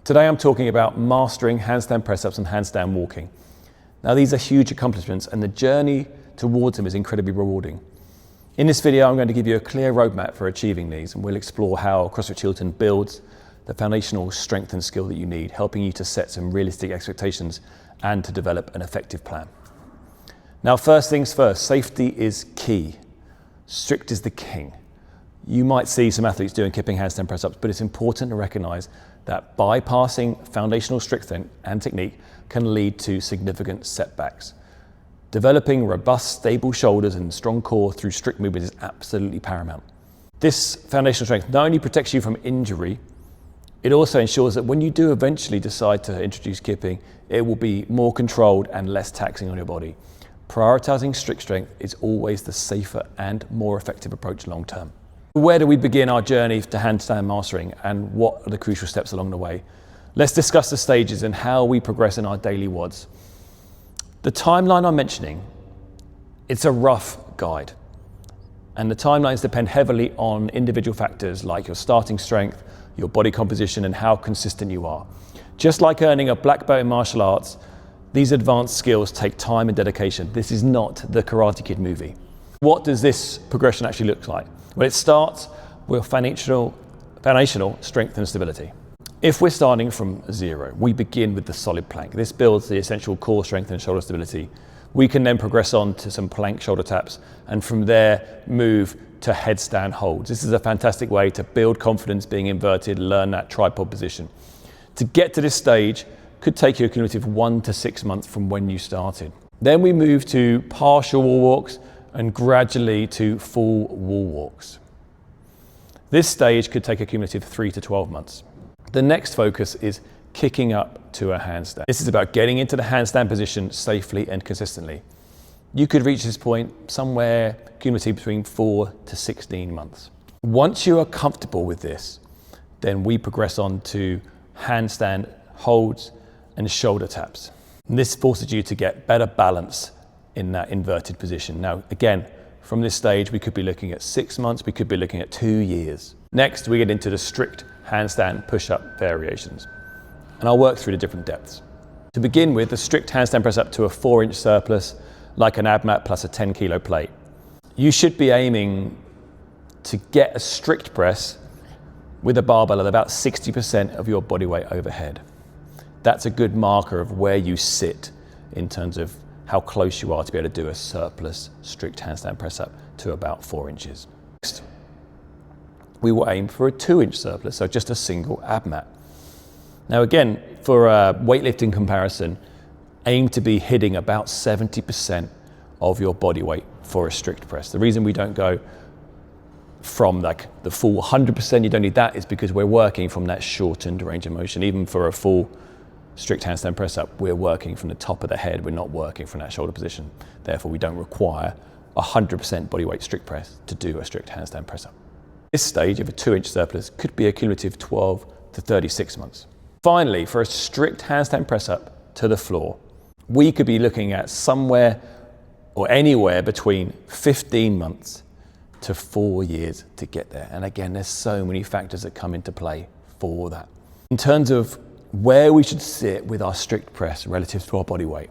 Today I'm talking about mastering handstand press-ups and handstand walking. Now these are huge accomplishments and the journey towards them is incredibly rewarding. In this video I'm going to give you a clear roadmap for achieving these, and we'll explore how CrossFit Chiltern builds the foundational strength and skill that you need, helping you to set some realistic expectations and to develop an effective plan. Now first things first, safety is key. Strict is the king. You might see some athletes doing kipping handstand press-ups, but it's important to recognise that bypassing foundational strength and technique can lead to significant setbacks. Developing robust, stable shoulders and strong core through strict movement is absolutely paramount. This foundational strength not only protects you from injury, it also ensures that when you do eventually decide to introduce kipping, it will be more controlled and less taxing on your body. Prioritising strict strength is always the safer and more effective approach long term. Where do we begin our journey to handstand mastering, and what are the crucial steps along the way? Let's discuss the stages and how we progress in our daily WODs. The timeline I'm mentioning, it's a rough guide, and the timelines depend heavily on individual factors like your starting strength, your body composition, and how consistent you are. Just like earning a black belt in martial arts, these advanced skills take time and dedication. This is not the Karate Kid movie. What does this progression actually look like? Well, it starts with foundational strength and stability. If we're starting from zero, we begin with the solid plank. This builds the essential core strength and shoulder stability. We can then progress on to some plank shoulder taps, and from there move to headstand holds. This is a fantastic way to build confidence being inverted, learn that tripod position. To get to this stage could take you a cumulative 1 to 6 months from when you started. Then we move to partial wall walks and gradually to full wall walks. This stage could take a cumulative 3 to 12 months. The next focus is kicking up to a handstand. This is about getting into the handstand position safely and consistently. You could reach this point somewhere cumulative between 4 to 16 months. Once you are comfortable with this, then we progress on to handstand holds and shoulder taps. And this forces you to get better balance in that inverted position. Now, again, from this stage, we could be looking at 6 months, we could be looking at 2 years. Next, we get into the strict handstand push-up variations. And I'll work through the different depths. To begin with, the strict handstand press up to a 4-inch surplus, like an ab mat plus a 10-kilo plate. You should be aiming to get a strict press with a barbell at about 60% of your body weight overhead. That's a good marker of where you sit in terms of how close you are to be able to do a surplus strict handstand press up to about 4 inches. Next, we will aim for a 2-inch surplus, so just a single ab mat. Now again, for a weightlifting comparison, aim to be hitting about 70% of your body weight for a strict press. The reason we don't go from like the full 100%, you don't need that, is because we're working from that shortened range of motion. Even for a full strict handstand press up, we're working from the top of the head, we're not working from that shoulder position. Therefore, we don't require 100% body weight strict press to do a strict handstand press up. This stage of a 2-inch surplus could be a cumulative 12 to 36 months. Finally, for a strict handstand press up to the floor, we could be looking at somewhere or anywhere between 15 months to 4 years to get there. And again, there's so many factors that come into play for that. In terms of where we should sit with our strict press relative to our body weight,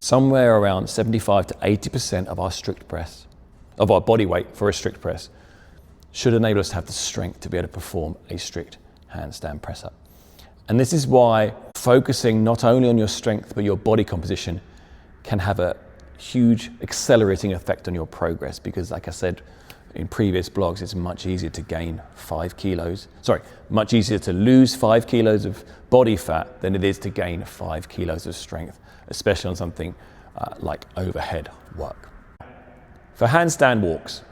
somewhere around 75 to 80% of our strict press, of our body weight for a strict press, should enable us to have the strength to be able to perform a strict handstand press up. And this is why focusing not only on your strength but your body composition can have a huge accelerating effect on your progress, because like I said in previous blogs, it's much easier to gain 5 kilos, much easier to lose 5 kilos of body fat than it is to gain 5 kilos of strength, especially on something like overhead work. For handstand walks,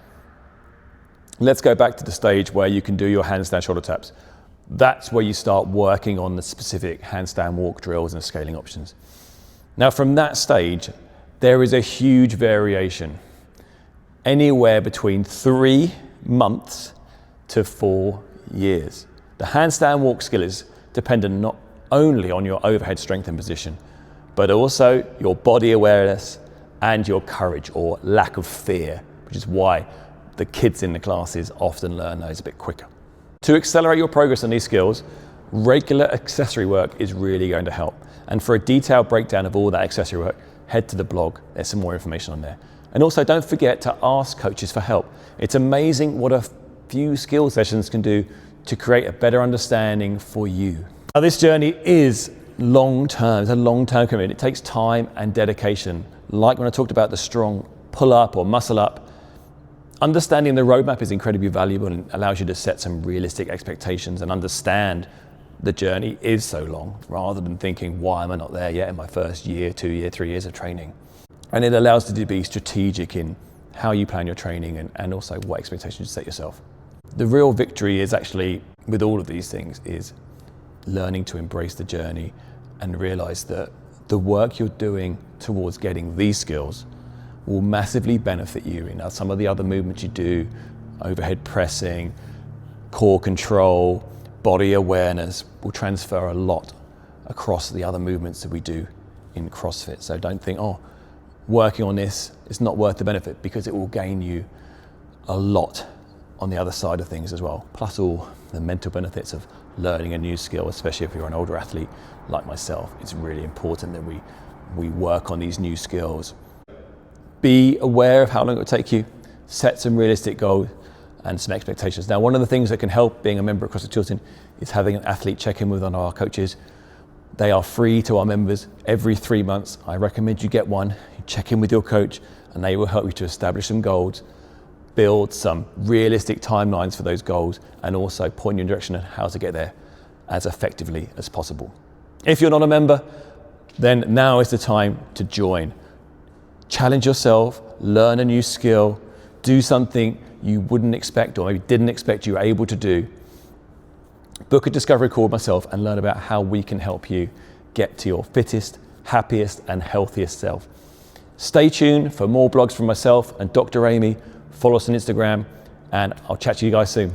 let's go back to the stage where you can do your handstand shoulder taps. That's where you start working on the specific handstand walk drills and scaling options. Now from that stage, there is a huge variation, anywhere between 3 months to 4 years. The handstand walk skill is dependent not only on your overhead strength and position, but also your body awareness and your courage or lack of fear, which is why the kids in the classes often learn those a bit quicker. To accelerate your progress on these skills, Regular accessory work is really going to help. And for a detailed breakdown of all that accessory work, head to the blog. There's some more information on there. And also don't forget to ask coaches for help. It's amazing what a few skill sessions can do to create a better understanding for you. Now, this journey is long-term. It's a long-term commitment. It takes time and dedication. Like when I talked about the strong pull-up or muscle-up, understanding the roadmap is incredibly valuable and allows you to set some realistic expectations and understand the journey is so long, rather than thinking, why am I not there yet in my first year, 2 year, 3 years of training? And it allows you to be strategic in how you plan your training and also what expectations you set yourself. The real victory is actually, with all of these things, is learning to embrace the journey and realize that the work you're doing towards getting these skills will massively benefit you in some of the other movements you do, overhead pressing, core control, body awareness will transfer a lot across the other movements that we do in CrossFit. So don't think, oh, working on this is not worth the benefit, because it will gain you a lot on the other side of things as well. Plus all the mental benefits of learning a new skill, especially if you're an older athlete like myself. It's really important that we work on these new skills. Be aware of how long it will take you. Set some realistic goals and some expectations. Now, one of the things that can help being a member of CrossFit Tilting is having an athlete check in with one of our coaches. They are free to our members every 3 months. I recommend you get one. You check in with your coach and they will help you to establish some goals, build some realistic timelines for those goals, and also point you in a direction of how to get there as effectively as possible. If you're not a member, then now is the time to join. Challenge yourself, learn a new skill, do something you wouldn't expect or maybe didn't expect you were able to do. Book a discovery call with myself and learn about how we can help you get to your fittest, happiest and healthiest self. Stay tuned for more blogs from myself and Dr. Amy. Follow us on Instagram and I'll chat to you guys soon.